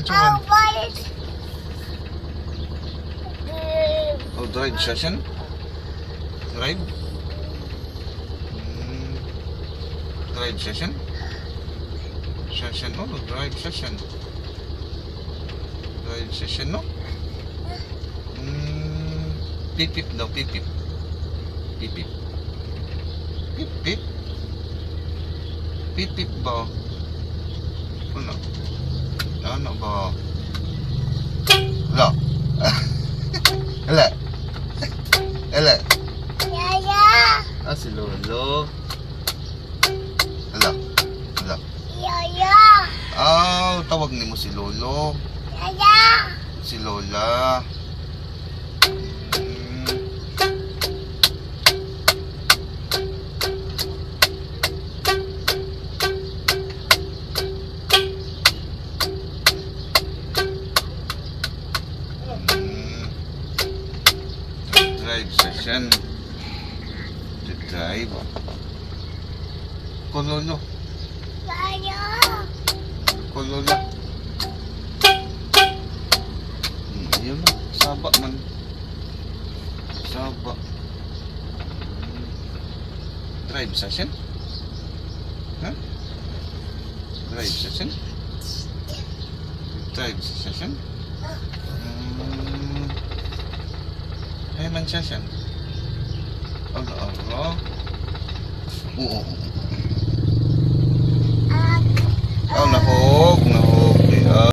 Chuan. Oh, drive session? Drive? Drive session? Session, oh, drive session. Drive session, no? Pip-pip daw, pip-pip. Pip-pip. Pip-pip. Pip-pip ba? Ano? Ano ba? Hala. Hala. Hala. Yaya. Ah, si Lolo. Hala. Hala. Yaya. Ah, tawag ni mo si Lolo. Yaya. Si Lola. Drive session. The drive. Kololo. Yaya. Kololo. Yun na. Saba man. Saba. Drive session? Huh? Drive session? Drive session? Ay, man session. Allah Allah. Oo.